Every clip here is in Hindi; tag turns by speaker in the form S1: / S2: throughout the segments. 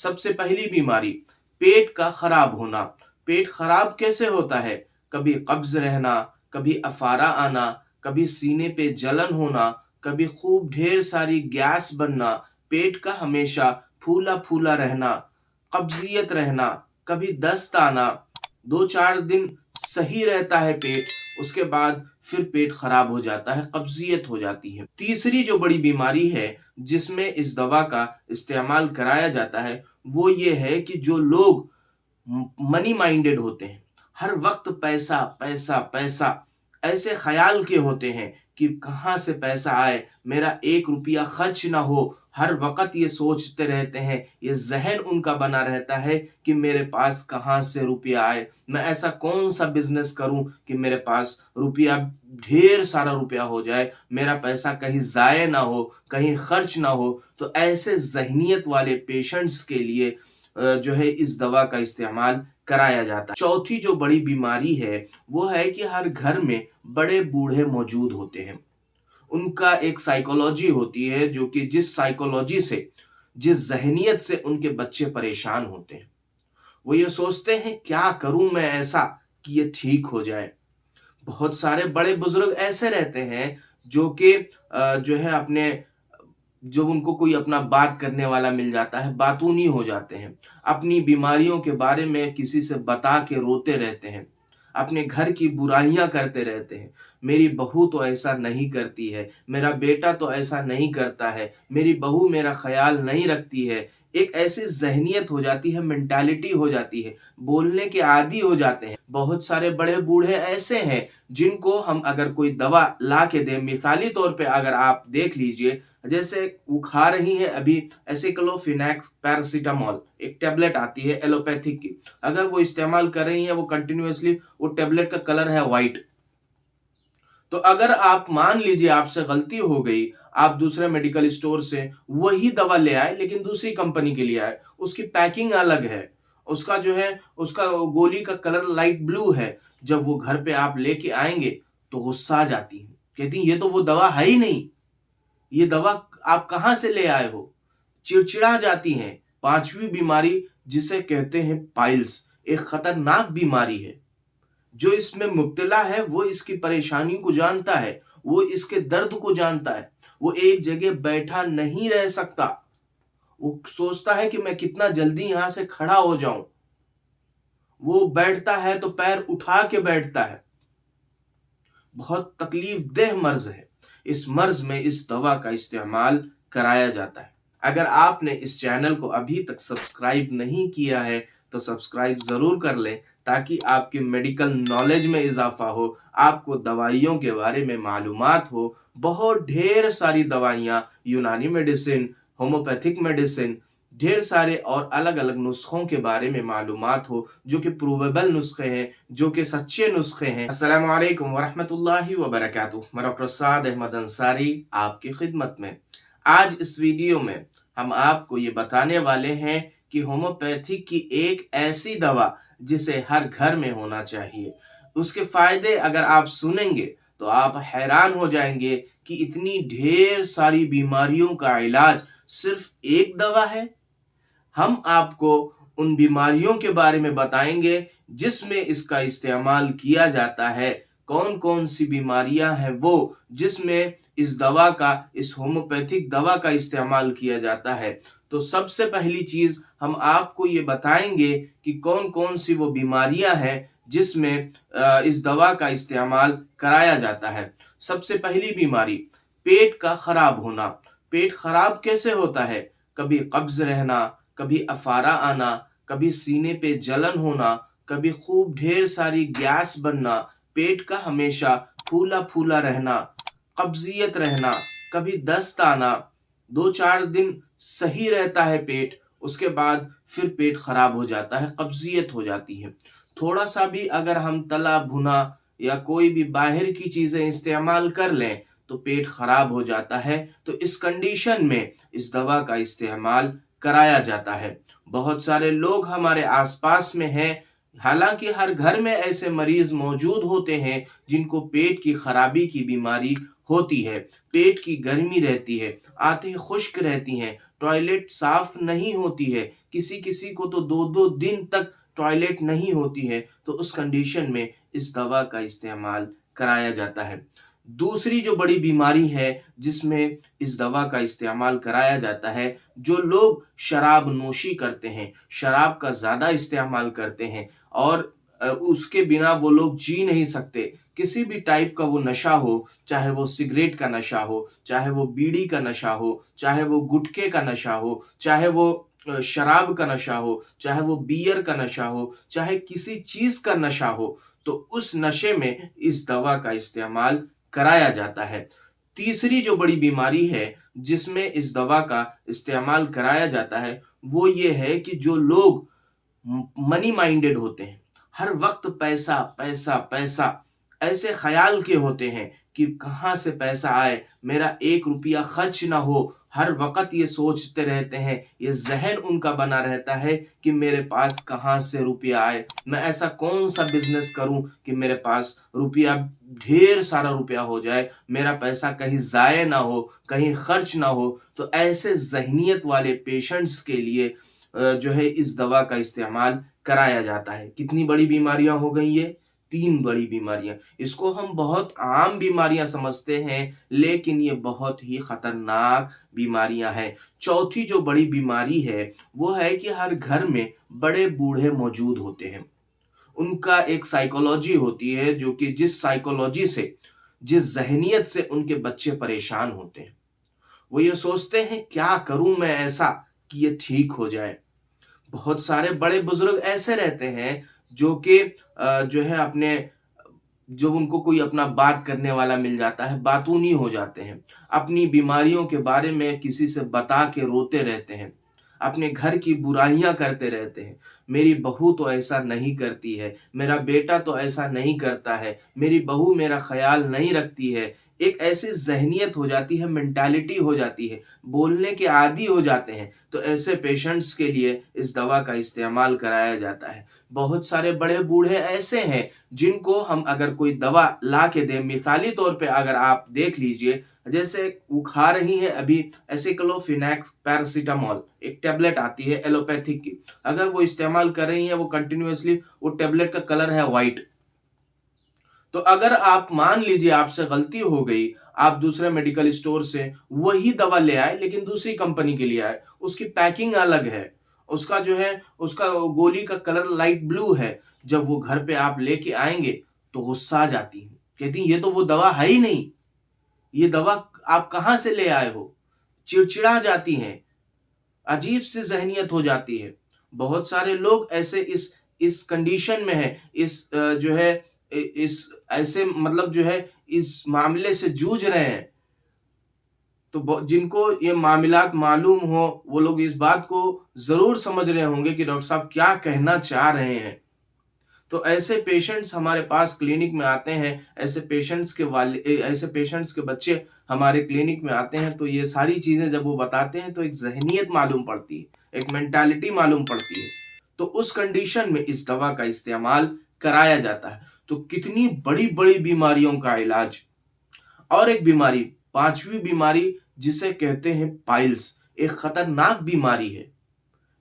S1: सबसे पहली बीमारी पेट का खराब होना। पेट खराब कैसे होता है? कभी कब्ज रहना, कभी अफारा आना, कभी सीने पे जलन होना, कभी खूब ढेर सारी गैस बनना, पेट का हमेशा फूला फूला रहना, कब्जियत रहना, कभी दस्त आना, 2-4 दिन सही रहता है पेट, उसके बाद फिर पेट खराब हो जाता है, कब्जियत हो जाती है। तीसरी जो बड़ी बीमारी है जिसमें इस दवा का इस्तेमाल कराया जाता है, वो ये है कि जो लोग मनी माइंडेड होते हैं, हर वक्त पैसा पैसा पैसा, ऐसे ख्याल के होते हैं कि कहाँ से पैसा आए, मेरा 1 रुपया खर्च ना हो, हर वक्त ये सोचते रहते हैं, ये जहन उनका बना रहता है कि मेरे पास कहाँ से रुपया आए, मैं ऐसा कौन सा बिजनेस करूं कि मेरे पास रुपया, ढेर सारा रुपया हो जाए, मेरा पैसा कहीं जाए ना हो, कहीं खर्च ना हो। तो ऐसे जहनीत वाले पेशेंट्स के लिए जो है इस दवा का इस्तेमाल कराया जाता है। चौथी जो बड़ी बीमारी है वो है कि हर घर में बड़े बूढ़े मौजूद होते हैं। उनका एक साइकोलॉजी होती है जो कि जिस साइकोलॉजी से, जिस ज़हनियत से उनके बच्चे परेशान होते हैं। वो ये सोचते हैं क्या करूँ मैं ऐसा कि ये ठीक हो जाए। बहुत सारे बड़े बुजुर्ग ऐसे रहते हैं जो कि जो है अपने, जब उनको कोई अपना बात करने वाला मिल जाता है, बातूनी हो जाते हैं। अपनी बीमारियों के बारे में किसी से बता के रोते रहते हैं। अपने घर की बुराइयाँ करते रहते हैं। मेरी बहू तो ऐसा नहीं करती है, मेरा बेटा तो ऐसा नहीं करता है, मेरी बहू मेरा ख़्याल नहीं रखती है। एक ऐसी ज़हनियत हो जाती है, मेंटालिटी हो जाती है, बोलने के आदी हो जाते हैं। बहुत सारे बड़े बूढ़े ऐसे हैं जिनको हम अगर कोई दवा ला के दें, मिसाली तौर पे अगर आप देख लीजिए, जैसे वो खा रही हैं अभी एसिक्लोफिनेक्स पैरासिटामोल, एक टैबलेट आती है एलोपैथिक की, अगर वो इस्तेमाल कर रही हैं वो कंटिन्यूअसली, वो टैबलेट का कलर है व्हाइट। तो अगर आप मान लीजिए आपसे गलती हो गई, आप दूसरे मेडिकल स्टोर से वही दवा ले आए लेकिन दूसरी कंपनी के लिए आए, उसकी पैकिंग अलग है, उसका जो है उसका गोली का कलर लाइट ब्लू है। जब वो घर पे आप लेके आएंगे तो गुस्सा आ जाती है, कहती हैं ये तो वो दवा है ही नहीं, ये दवा आप कहाँ से ले आए हो? चिड़चिड़ा जाती हैं। पांचवी बीमारी जिसे कहते हैं पाइल्स, एक खतरनाक बीमारी है। जो इसमें मुब्तला है वो इसकी परेशानी को जानता है, वो इसके दर्द को जानता है, वो एक जगह बैठा नहीं रह सकता। वो सोचता है कि मैं कितना जल्दी यहां से खड़ा हो जाऊं। वो बैठता है तो पैर उठा के बैठता है। बहुत तकलीफ देह मर्ज है। इस मर्ज में इस दवा का इस्तेमाल कराया जाता है। अगर आपने इस चैनल को अभी तक सब्सक्राइब नहीं किया है तो सब्सक्राइब ज़रूर कर लें ताकि आपकी मेडिकल नॉलेज में इजाफा हो, आपको दवाइयों के बारे में मालूमात हो। बहुत ढेर सारी दवाइयाँ, यूनानी मेडिसिन, होम्योपैथिक मेडिसिन, ढेर सारे और अलग अलग नुस्खों के बारे में मालूमात हो जो कि प्रूवेबल नुस्खे हैं, जो कि सच्चे नुस्खे हैं। अस्सलामु अलैकुम वरहमतुल्लाहि वबरकातुहू। मैं डॉक्टर साद अहमद अंसारी आपकी खिदमत में। आज इस वीडियो में हम आपको ये बताने वाले हैं कि होम्योपैथिक की एक ऐसी दवा जिसे हर घर में होना चाहिए। उसके फायदे अगर आप सुनेंगे तो आप हैरान हो जाएंगे कि इतनी ढेर सारी बीमारियों का इलाज सिर्फ एक दवा है। हम आपको उन बीमारियों के बारे में बताएंगे जिसमें इसका इस्तेमाल किया जाता है। कौन कौन सी बीमारियां हैं वो जिसमें इस दवा का, इस होम्योपैथिक दवा का इस्तेमाल किया जाता है। तो सबसे पहली चीज हम आपको ये बताएंगे कि कौन कौन सी वो बीमारियां हैं जिसमें इस दवा का इस्तेमाल कराया जाता है। सबसे पहली बीमारी पेट का खराब होना। पेट खराब कैसे होता है? कभी कब्ज रहना, कभी अफारा आना, कभी सीने पे जलन होना, कभी खूब ढेर सारी गैस बनना, पेट का हमेशा फूला फूला रहना, कब्जियत रहना, कभी दस्त आना, 2-4 दिन सही रहता है पेट, उसके बाद फिर पेट खराब हो जाता है, कब्जियत हो जाती है। थोड़ा सा भी अगर हम तला भुना या कोई भी बाहर की चीजें इस्तेमाल कर लें तो पेट खराब हो जाता है। तो इस कंडीशन में इस दवा का इस्तेमाल कराया जाता है। बहुत सारे लोग हमारे आसपास में हैं, हालांकि हर घर में ऐसे मरीज मौजूद होते हैं जिनको पेट की खराबी की बीमारी होती है, पेट की गर्मी रहती है, आंतें खुश्क रहती हैं, टॉयलेट साफ नहीं होती है, किसी-किसी को तो 2-2 दिन तक टॉयलेट नहीं होती है, तो उस कंडीशन में इस दवा का इस्तेमाल कराया जाता है। दूसरी जो बड़ी बीमारी है जिसमें इस दवा का इस्तेमाल कराया जाता है, जो लोग शराब नोशी करते हैं, शराब का ज़्यादा इस्तेमाल करते हैं और उसके बिना वो लोग जी नहीं सकते। किसी भी टाइप का वो नशा हो, चाहे वो सिगरेट का नशा हो, चाहे वो बीड़ी का नशा हो, चाहे वो गुटखे का नशा हो, चाहे वो शराब का नशा हो, चाहे वो बियर का नशा हो, चाहे किसी चीज़ का नशा हो, तो उस नशे में इस दवा का इस्तेमाल कराया जाता है। तीसरी जो बड़ी बीमारी है, जिसमें इस दवा का इस्तेमाल कराया जाता है, वो ये है कि जो लोग मनी माइंडेड होते हैं, हर वक्त पैसा पैसा पैसा ऐसे ख्याल के होते हैं कि कहाँ से पैसा आए, मेरा एक रुपया खर्च ना हो, हर वक्त ये सोचते रहते हैं, ये जहन उनका बना रहता है कि मेरे पास कहाँ से रुपया आए, मैं ऐसा कौन सा बिजनेस करूं कि मेरे पास रुपया ढेर सारा रुपया हो जाए, मेरा पैसा कहीं जाए ना हो, कहीं खर्च ना हो। तो ऐसे जहनीत वाले पेशेंट्स के लिए जो है इस दवा का इस्तेमाल कराया जाता है। कितनी बड़ी बीमारियां हो गई ये? 3 बड़ी बीमारियां। इसको हम बहुत आम बीमारियां समझते हैं, लेकिन ये बहुत ही खतरनाक बीमारियां हैं। चौथी जो बड़ी बीमारी है, वो है कि हर घर में बड़े बूढ़े मौजूद होते हैं। उनका एक साइकोलॉजी होती है जो कि जिस साइकोलॉजी से, जिस ज़हनियत से उनके बच्चे परेशान होते हैं। वो ये सोचते हैं क्या करूँ मैं ऐसा कि ये ठीक हो जाए। बहुत सारे बड़े-बुज़ुर्ग ऐसे रहते हैं जो कि जो है अपने जब उनको कोई अपना बात करने वाला मिल जाता है, बातूनी हो जाते हैं। अपनी बीमारियों के बारे में किसी से बता के रोते रहते हैं। अपने घर की बुराइयाँ करते रहते हैं। मेरी बहू तो ऐसा नहीं करती है, मेरा बेटा तो ऐसा नहीं करता है, मेरी बहू मेरा ख़्याल नहीं रखती है। एक ऐसी ज़हनियत हो जाती है, मेंटालिटी हो जाती है, बोलने के आदी हो जाते हैं। तो ऐसे पेशेंट्स के लिए इस दवा का इस्तेमाल कराया जाता है। बहुत सारे बड़े बूढ़े ऐसे हैं जिनको हम अगर कोई दवा ला के दें, मिसाली तौर पे अगर आप देख लीजिए, जैसे वो खा रही हैं अभी एसिक्लोफिनेक्स पैरासिटामोल, एक टैबलेट आती है एलोपैथिक की। अगर वो इस्तेमाल कर रही हैं वो कंटिन्यूअसली, वो टैबलेट का कलर है व्हाइट। तो अगर आप मान लीजिए आपसे गलती हो गई, आप दूसरे मेडिकल स्टोर से वही दवा ले आए लेकिन दूसरी कंपनी के लिए आए, उसकी पैकिंग अलग है, उसका जो है उसका गोली का कलर लाइट ब्लू है। जब वो घर पे आप लेके आएँगे तो गुस्सा आ जाती हैं, कहती हैं ये तो वो दवा है ही नहीं, ये दवा आप कहाँ से ले आए हो? चिड़चिड़ा जाती हैं, अजीब-सी ज़हनियत हो जाती है। बहुत सारे लोग ऐसे इस कंडीशन में हैं, जो है इस ऐसे मतलब जो है इस मामले से जूझ रहे हैं। तो जिनको ये मामलात मालूम हो, वो लोग इस बात को ज़रूर समझ रहे होंगे कि डॉक्टर साहब क्या कहना चाह रहे हैं। तो ऐसे पेशेंट्स हमारे पास क्लिनिक में आते हैं, ऐसे पेशेंट्स के बच्चे हमारे क्लिनिक में आते हैं, तो ये सारी चीज़ें जब वो बताते हैं तो एक ज़हनियत मालूम पड़ती है, एक मेंटालिटी मालूम पड़ती है। तो उस कंडीशन में इस दवा का इस्तेमाल कराया जाता है। तो कितनी बड़ी-बड़ी बीमारियों का इलाज। और एक बीमारी, 5वीं बीमारी जिसे कहते हैं पाइल्स, एक खतरनाक बीमारी है।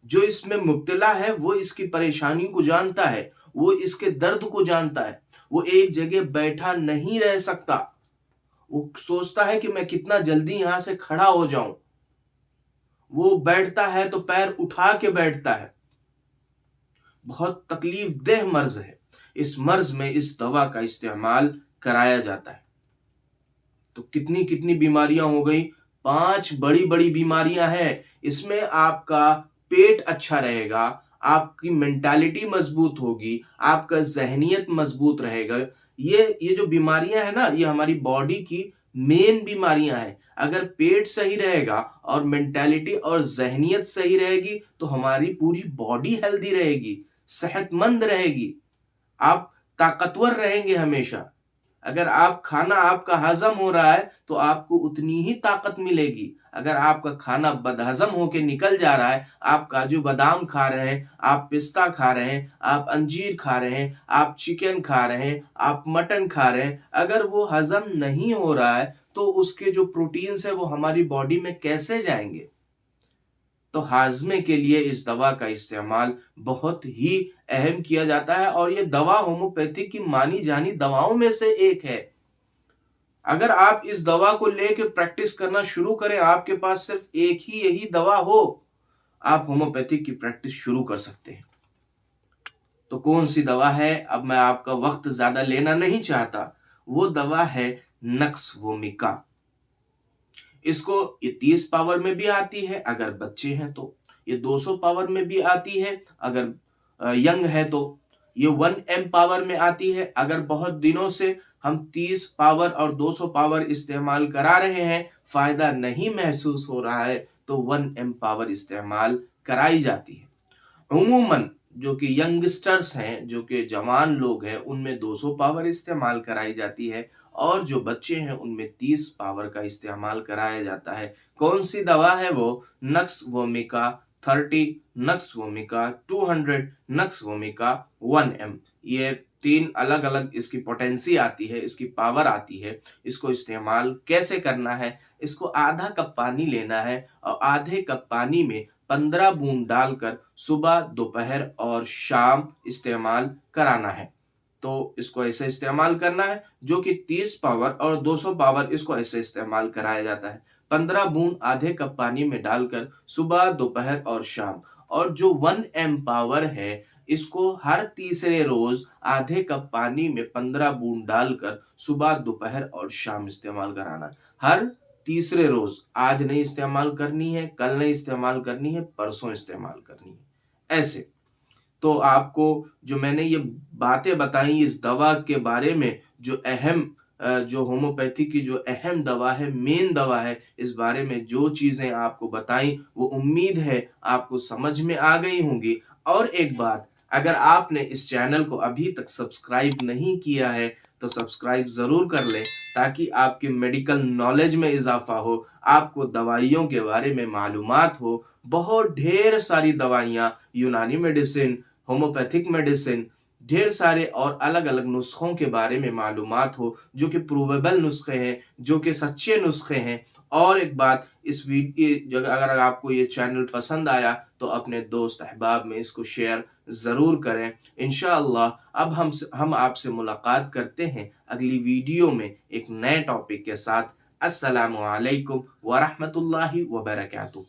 S1: जो इसमें मुब्तला है वो इसकी परेशानी को जानता है, वो इसके दर्द को जानता है, वो एक जगह बैठा नहीं रह सकता। वो सोचता है कि मैं कितना जल्दी यहाँ से खड़ा हो जाऊं। वो बैठता है तो पैर उठा के बैठता है। बहुत तकलीफ-देह मर्ज़ है। इस मर्ज़ में इस दवा का इस्तेमाल कराया जाता है। तो कितनी-कितनी बीमारियां हो गई, 5 बड़ी-बड़ी बीमारियां हैं। इसमें आपका पेट अच्छा रहेगा, आपकी मेंटालिटी मजबूत होगी, आपका ज़हनियत मजबूत रहेगा। ये जो बीमारियां हैं ना, ये हमारी बॉडी की मेन बीमारियां हैं। अगर पेट सही रहेगा और मेंटालिटी और ज़हनियत सही रहेगी, तो हमारी पूरी बॉडी हेल्दी रहेगी, सेहतमंद रहेगी। आप ताकतवर रहेंगे हमेशा। अगर आप खाना आपका हज़म हो रहा है, तो आपको उतनी ही ताकत मिलेगी। अगर आपका खाना बदहज़म होके निकल जा रहा है, आप काजू बादाम खा रहे हैं, आप पिस्ता खा रहे हैं, आप अंजीर खा रहे हैं, आप चिकन खा रहे हैं, आप मटन खा रहे हैं, अगर वो हज़म नहीं हो रहा है, तो उसके जो प्रोटीन्स हैं, वो हमारी बॉडी में कैसे जाएँगे? तो हाजमे के लिए इस दवा का इस्तेमाल बहुत ही अहम किया जाता है और ये दवा होम्योपैथिक की मानी जानी दवाओं में से एक है। अगर आप इस दवा को लेके प्रैक्टिस करना शुरू करें, आपके पास सिर्फ एक ही यही दवा हो, आप होम्योपैथिक की प्रैक्टिस शुरू कर सकते हैं। तो कौन सी दवा है, अब मैं आपका वक्त ज्यादा लेना नहीं चाहता। वो दवा है नक्स वोमिका। इसको ये 30 पावर में भी आती है अगर बच्चे हैं तो, ये 200 पावर में भी आती है अगर यंग है तो, ये 1 एम पावर में आती है अगर बहुत दिनों से हम 30 पावर और 200 पावर इस्तेमाल करा रहे हैं, फायदा नहीं महसूस हो रहा है, तो 1 एम पावर इस्तेमाल कराई जाती है। उमूमन जो कि यंगस्टर्स हैं, जो कि जवान लोग हैं, उनमें 200 पावर इस्तेमाल कराई जाती है और जो बच्चे हैं उनमें 30 पावर का इस्तेमाल कराया जाता है। कौन सी दवा है वो? Nux vomica 30, nux vomica 200, nux vomica 1 M. ये 3 अलग अलग इसकी पोटेंसी आती है, इसकी पावर आती है। इसको इस्तेमाल कैसे करना है? इसको आधा कप पानी लेना है और आधे कप पानी में 15 बूंद डालकर सुबह, दोपहर और शाम इस्तेमाल कराना है। तो इसको ऐसे इस्तेमाल करना है, जो कि 30 पावर और 200 पावर इसको ऐसे इस्तेमाल कराया जाता है। 15 बूंद आधे कप पानी में डालकर सुबह, दोपहर और शाम। और जो 1 एम पावर है, इसको हर तीसरे रोज आधे कप पानी में 15 बूंद डालकर सुबह, दोपहर और शाम इस्तेमाल कराना। हर तीसरे रोज, आज नहीं इस्तेमाल करनी है, कल नहीं इस्तेमाल करनी है, परसों इस्तेमाल करनी है, ऐसे। तो आपको जो मैंने ये बातें बताई इस दवा के बारे में, जो अहम जो होम्योपैथी की जो अहम दवा है, मेन दवा है, इस बारे में जो चीजें आपको बताई, वो उम्मीद है आपको समझ में आ गई होंगी। और एक बात, अगर आपने इस चैनल को अभी तक सब्सक्राइब नहीं किया है, तो सब्सक्राइब जरूर कर लें, ताकि आपकी मेडिकल नॉलेज में इजाफा हो, आपको दवाइयों के बारे में मालूमात हो। बहुत ढेर सारी दवाइयाँ, यूनानी मेडिसिन, होम्योपैथिक मेडिसिन, ढेर सारे और अलग अलग नुस्खों के बारे में मालूमात हो, जो कि प्रूवेबल नुस्खे हैं, जो कि सच्चे नुस्खे हैं। और एक बात, इस वीडियो अगर आपको ये चैनल पसंद आया, तो अपने दोस्त अहबाब में इसको शेयर ज़रूर करें। इंशाअल्लाह अब हम आपसे मुलाकात करते हैं अगली वीडियो में एक नए टॉपिक के साथ। अस्सलामु अलैकुम व रहमतुल्लाहि व बरकातुहू।